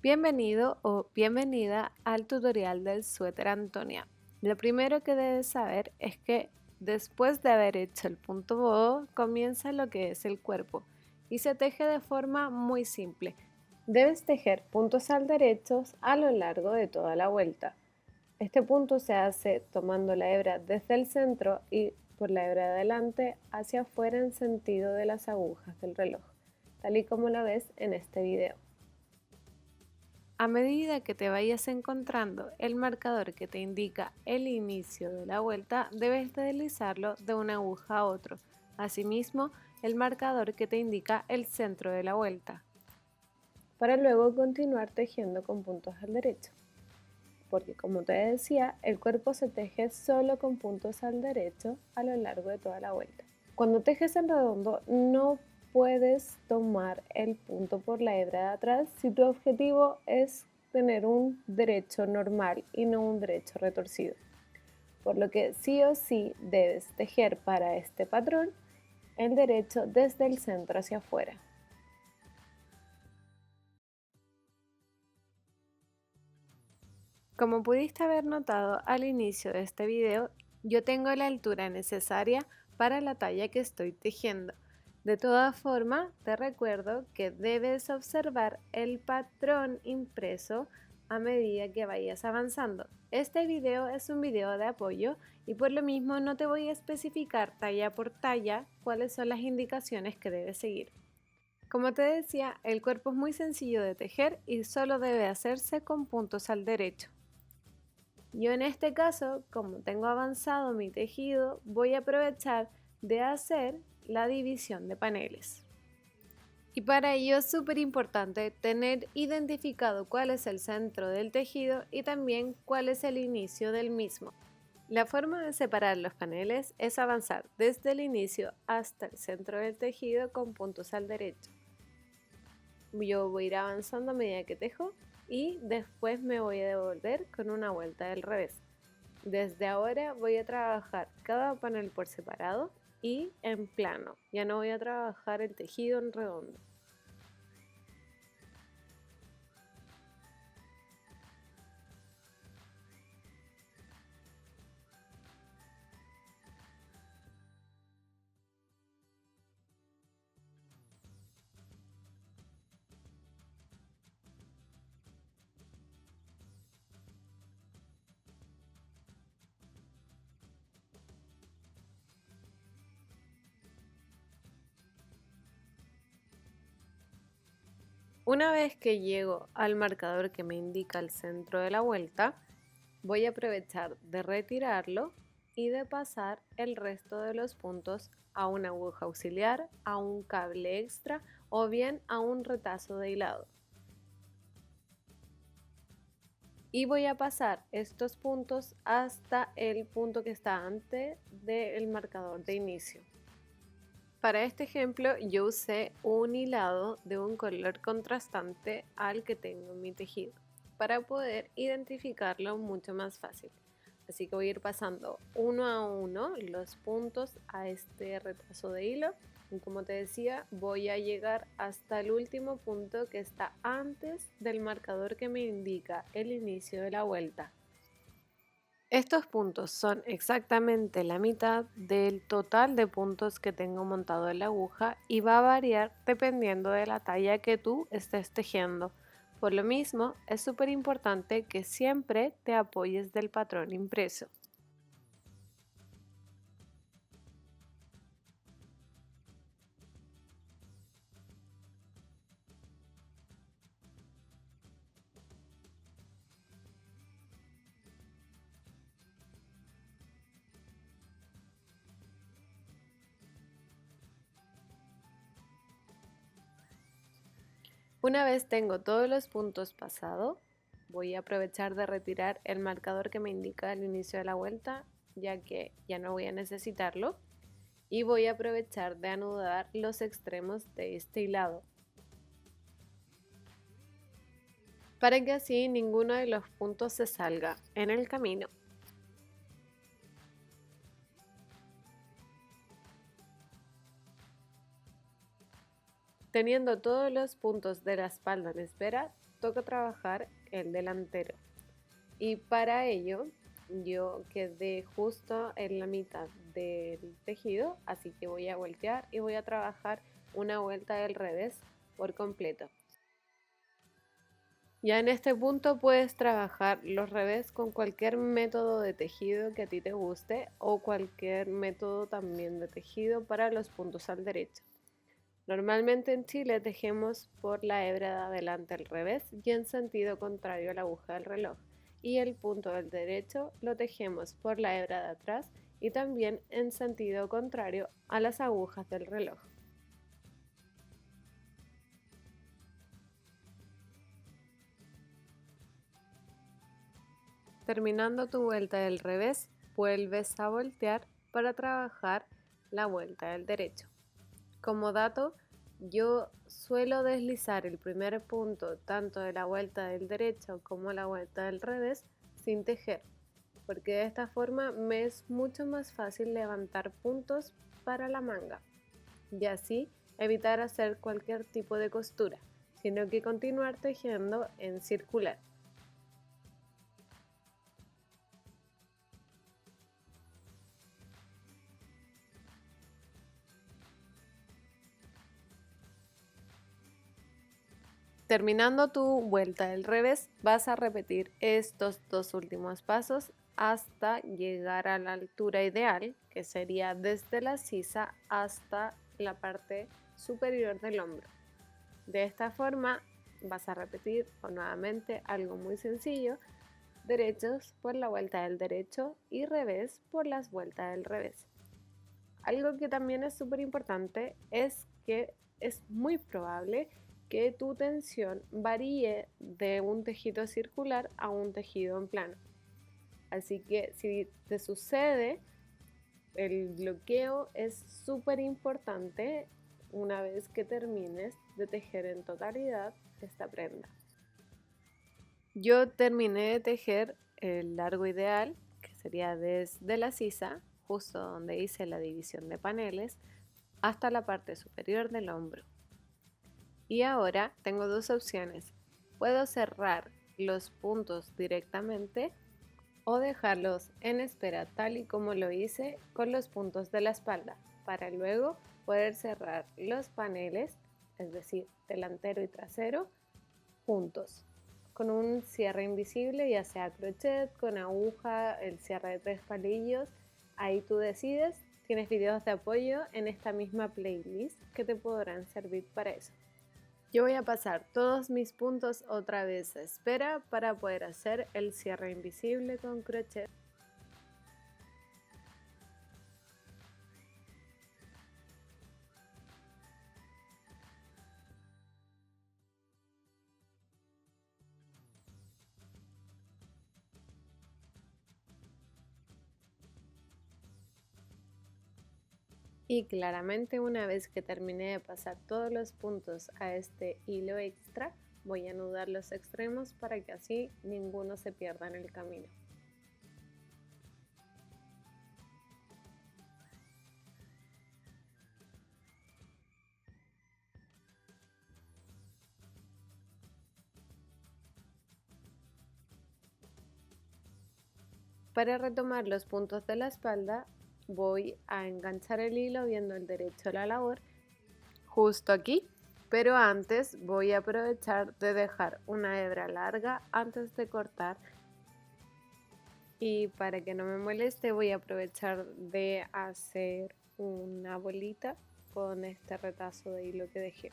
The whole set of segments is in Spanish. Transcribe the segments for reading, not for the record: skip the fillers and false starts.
Bienvenido o bienvenida al tutorial del suéter Antonia. Lo primero que debes saber es que después de haber hecho el punto boho, comienza lo que es el cuerpo y se teje de forma muy simple. Debes tejer puntos al derechos a lo largo de toda la vuelta. Este punto se hace tomando la hebra desde el centro y por la hebra de adelante hacia afuera en sentido de las agujas del reloj, tal y como lo ves en este video. A medida que te vayas encontrando el marcador que te indica el inicio de la vuelta, debes deslizarlo de una aguja a otro. Asimismo, el marcador que te indica el centro de la vuelta, para luego continuar tejiendo con puntos al derecho. Porque como te decía, el cuerpo se teje solo con puntos al derecho a lo largo de toda la vuelta. Cuando tejes en redondo, no puedes tomar el punto por la hebra de atrás si tu objetivo es tener un derecho normal y no un derecho retorcido. Por lo que sí o sí debes tejer para este patrón el derecho desde el centro hacia afuera. Como pudiste haber notado al inicio de este video, yo tengo la altura necesaria para la talla que estoy tejiendo. De todas formas, te recuerdo que debes observar el patrón impreso a medida que vayas avanzando. Este video es un video de apoyo y por lo mismo no te voy a especificar talla por talla cuáles son las indicaciones que debes seguir. Como te decía, el cuerpo es muy sencillo de tejer y solo debe hacerse con puntos al derecho. Yo en este caso, como tengo avanzado mi tejido, voy a aprovechar de hacer la división de paneles. Y para ello es súper importante tener identificado cuál es el centro del tejido y también cuál es el inicio del mismo. La forma de separar los paneles es avanzar desde el inicio hasta el centro del tejido con puntos al derecho. Yo voy a ir avanzando a medida que tejo y después me voy a devolver con una vuelta del revés. Desde ahora voy a trabajar cada panel por separado y en plano, ya no voy a trabajar el tejido en redondo. Una vez que llego al marcador que me indica el centro de la vuelta, voy a aprovechar de retirarlo y de pasar el resto de los puntos a una aguja auxiliar, a un cable extra o bien a un retazo de hilado. Y voy a pasar estos puntos hasta el punto que está antes del marcador de inicio. Para este ejemplo yo usé un hilado de un color contrastante al que tengo en mi tejido para poder identificarlo mucho más fácil. Así que voy a ir pasando uno a uno los puntos a este retazo de hilo. Y como te decía, voy a llegar hasta el último punto que está antes del marcador que me indica el inicio de la vuelta. Estos puntos son exactamente la mitad del total de puntos que tengo montado en la aguja y va a variar dependiendo de la talla que tú estés tejiendo. Por lo mismo, es súper importante que siempre te apoyes del patrón impreso. Una vez tengo todos los puntos pasados, voy a aprovechar de retirar el marcador que me indica el inicio de la vuelta, ya que ya no voy a necesitarlo. Y voy a aprovechar de anudar los extremos de este hilado, para que así ninguno de los puntos se salga en el camino. Teniendo todos los puntos de la espalda en espera, toca trabajar el delantero. Y para ello yo quedé justo en la mitad del tejido, así que voy a voltear y voy a trabajar una vuelta del revés por completo. Ya en este punto puedes trabajar los revés con cualquier método de tejido que a ti te guste o cualquier método también de tejido para los puntos al derecho. Normalmente en Chile tejemos por la hebra de adelante al revés y en sentido contrario a la aguja del reloj, y el punto del derecho lo tejemos por la hebra de atrás y también en sentido contrario a las agujas del reloj. Terminando tu vuelta del revés, vuelves a voltear para trabajar la vuelta del derecho. Como dato, yo suelo deslizar el primer punto tanto de la vuelta del derecho como la vuelta del revés sin tejer, porque de esta forma me es mucho más fácil levantar puntos para la manga y así evitar hacer cualquier tipo de costura, sino que continuar tejiendo en circular. Terminando tu vuelta del revés, vas a repetir estos dos últimos pasos hasta llegar a la altura ideal, que sería desde la sisa hasta la parte superior del hombro. De esta forma vas a repetir nuevamente algo muy sencillo: derechos por la vuelta del derecho y revés por las vueltas del revés. Algo que también es súper importante es que es muy probable que tu tensión varíe de un tejido circular a un tejido en plano. Así que si te sucede, el bloqueo es súper importante una vez que termines de tejer en totalidad esta prenda. Yo terminé de tejer el largo ideal, que sería desde la sisa, justo donde hice la división de paneles, hasta la parte superior del hombro. Y ahora tengo dos opciones: puedo cerrar los puntos directamente o dejarlos en espera tal y como lo hice con los puntos de la espalda, para luego poder cerrar los paneles, es decir, delantero y trasero, juntos, con un cierre invisible, ya sea crochet, con aguja, el cierre de 3 palillos. Ahí tú decides. Tienes videos de apoyo en esta misma playlist que te podrán servir para eso. Yo voy a pasar todos mis puntos otra vez a espera para poder hacer el cierre invisible con crochet. Y claramente, una vez que terminé de pasar todos los puntos a este hilo extra, voy a anudar los extremos para que así ninguno se pierda en el camino. Para retomar los puntos de la espalda, voy a enganchar el hilo viendo el derecho de la labor justo aquí, pero antes voy a aprovechar de dejar una hebra larga antes de cortar, y para que no me moleste voy a aprovechar de hacer una bolita con este retazo de hilo que dejé.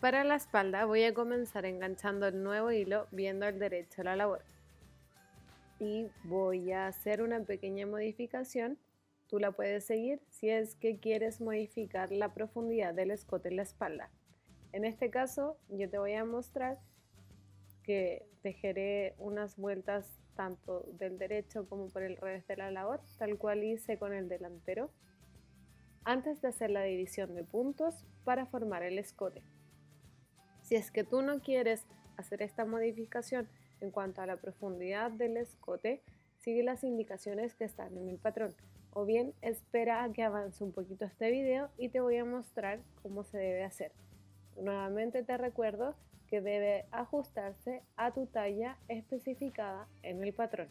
Para la espalda voy a comenzar enganchando el nuevo hilo viendo el derecho de la labor. Y voy a hacer una pequeña modificación. Tú la puedes seguir si es que quieres modificar la profundidad del escote en la espalda. En este caso yo te voy a mostrar que tejeré unas vueltas tanto del derecho como por el revés de la labor, tal cual hice con el delantero, antes de hacer la división de puntos para formar el escote. Si es que tú no quieres hacer esta modificación en cuanto a la profundidad del escote, sigue las indicaciones que están en el patrón, o bien espera a que avance un poquito este video y te voy a mostrar cómo se debe hacer. Nuevamente te recuerdo que debe ajustarse a tu talla especificada en el patrón.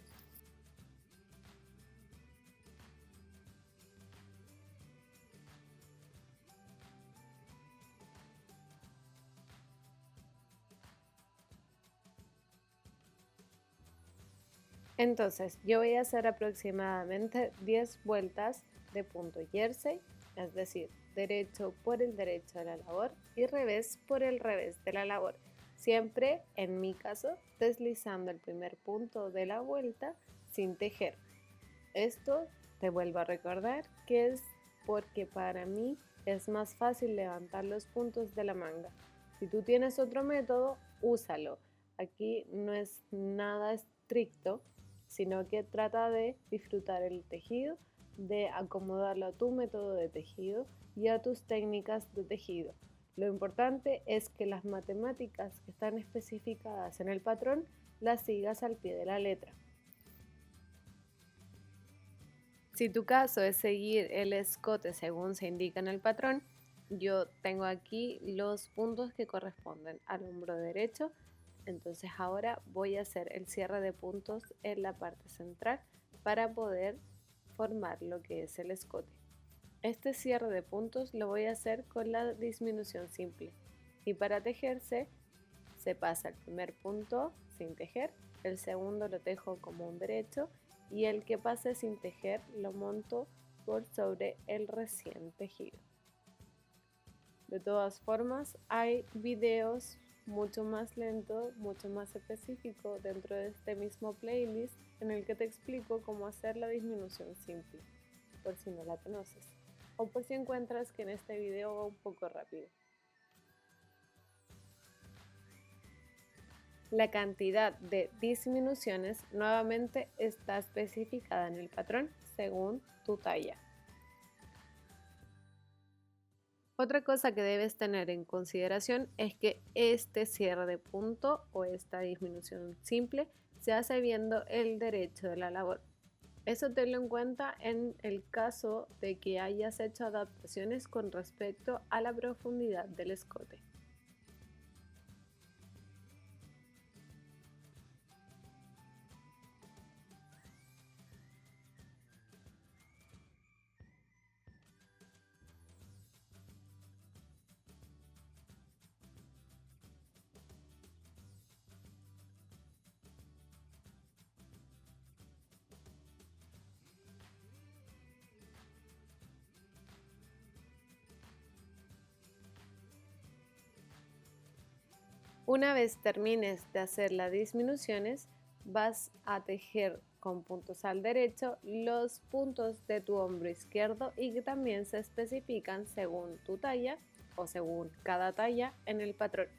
Entonces, yo voy a hacer aproximadamente 10 vueltas de punto jersey, es decir, derecho por el derecho de la labor y revés por el revés de la labor. Siempre, en mi caso, deslizando el primer punto de la vuelta sin tejer. Esto, te vuelvo a recordar, que es porque para mí es más fácil levantar los puntos de la manga. Si tú tienes otro método, úsalo. Aquí no es nada estricto, sino que trata de disfrutar el tejido, de acomodarlo a tu método de tejido y a tus técnicas de tejido. Lo importante es que las matemáticas que están especificadas en el patrón las sigas al pie de la letra. Si tu caso es seguir el escote según se indica en el patrón, yo tengo aquí los puntos que corresponden al hombro derecho. Entonces ahora voy a hacer el cierre de puntos en la parte central para poder formar lo que es el escote. Este cierre de puntos lo voy a hacer con la disminución simple y para tejerse se pasa el primer punto sin tejer, el segundo lo tejo como un derecho y el que pase sin tejer lo monto por sobre el recién tejido. De todas formas, hay videos mucho más lento, mucho más específico dentro de este mismo playlist en el que te explico cómo hacer la disminución simple, por si no la conoces, o por si encuentras que en este video va un poco rápido. La cantidad de disminuciones nuevamente está especificada en el patrón según tu talla. Otra cosa que debes tener en consideración es que este cierre de punto o esta disminución simple se hace viendo el derecho de la labor. Eso tenlo en cuenta en el caso de que hayas hecho adaptaciones con respecto a la profundidad del escote. Una vez termines de hacer las disminuciones, vas a tejer con puntos al derecho los puntos de tu hombro izquierdo y que también se especifican según tu talla o según cada talla en el patrón.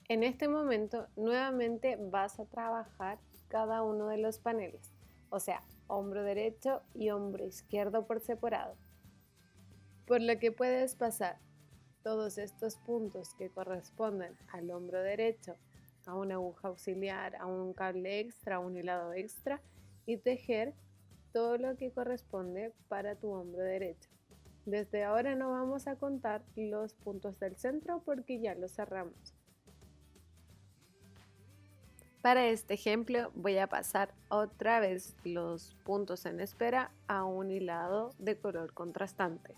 En este momento nuevamente vas a trabajar cada uno de los paneles, o sea, hombro derecho y hombro izquierdo por separado, por lo que puedes pasar todos estos puntos que corresponden al hombro derecho a una aguja auxiliar, a un cable extra, a un hilado extra y tejer todo lo que corresponde para tu hombro derecho. Desde ahora no vamos a contar los puntos del centro porque ya los cerramos. Para este ejemplo voy a pasar otra vez los puntos en espera a un hilado de color contrastante.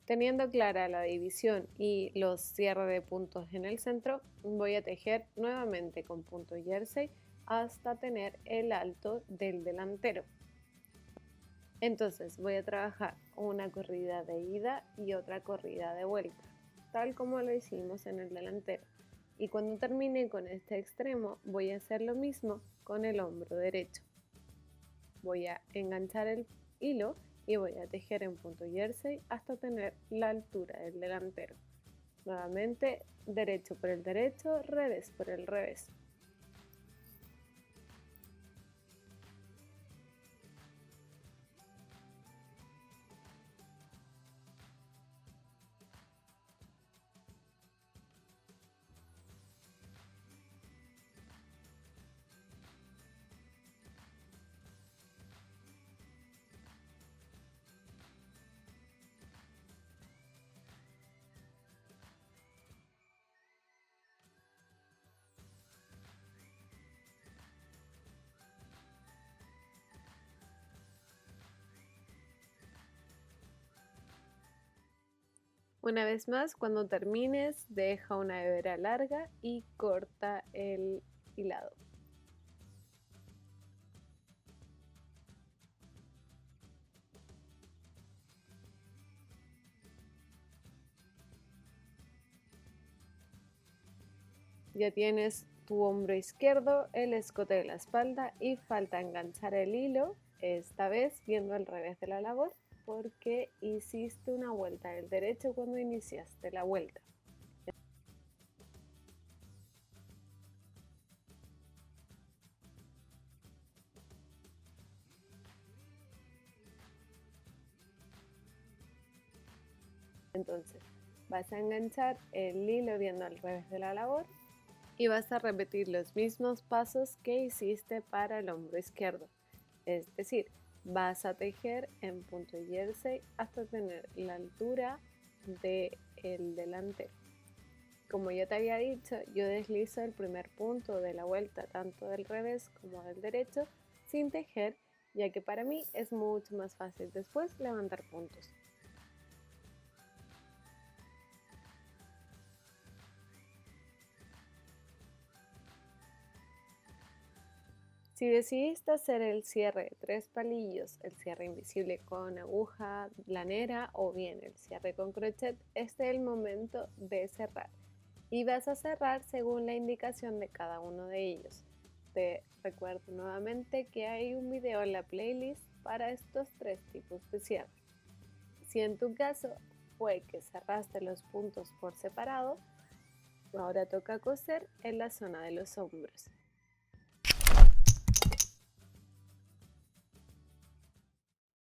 Teniendo clara la división y los cierres de puntos en el centro, voy a tejer nuevamente con punto jersey hasta tener el alto del delantero. Entonces voy a trabajar una corrida de ida y otra corrida de vuelta, tal como lo hicimos en el delantero. Y cuando termine con este extremo voy a hacer lo mismo con el hombro derecho. Voy a enganchar el hilo y voy a tejer en punto jersey hasta tener la altura del delantero. Nuevamente, derecho por el derecho, revés por el revés. Una vez más, cuando termines, deja una hebra larga y corta el hilado. Ya tienes tu hombro izquierdo, el escote de la espalda y falta enganchar el hilo, esta vez viendo al revés de la labor porque hiciste una vuelta del derecho cuando iniciaste la vuelta. Entonces vas a enganchar el hilo viendo al revés de la labor y vas a repetir los mismos pasos que hiciste para el hombro izquierdo. Es decir, vas a tejer en punto jersey hasta tener la altura del delantero. Como ya te había dicho, yo deslizo el primer punto de la vuelta tanto del revés como del derecho sin tejer, ya que para mí es mucho más fácil después levantar puntos. Si decidiste hacer el cierre de 3 palillos, el cierre invisible con aguja lanera o bien el cierre con crochet, este es el momento de cerrar. Y vas a cerrar según la indicación de cada uno de ellos. Te recuerdo nuevamente que hay un video en la playlist para estos 3 tipos de cierre. Si en tu caso fue que cerraste los puntos por separado, ahora toca coser en la zona de los hombros.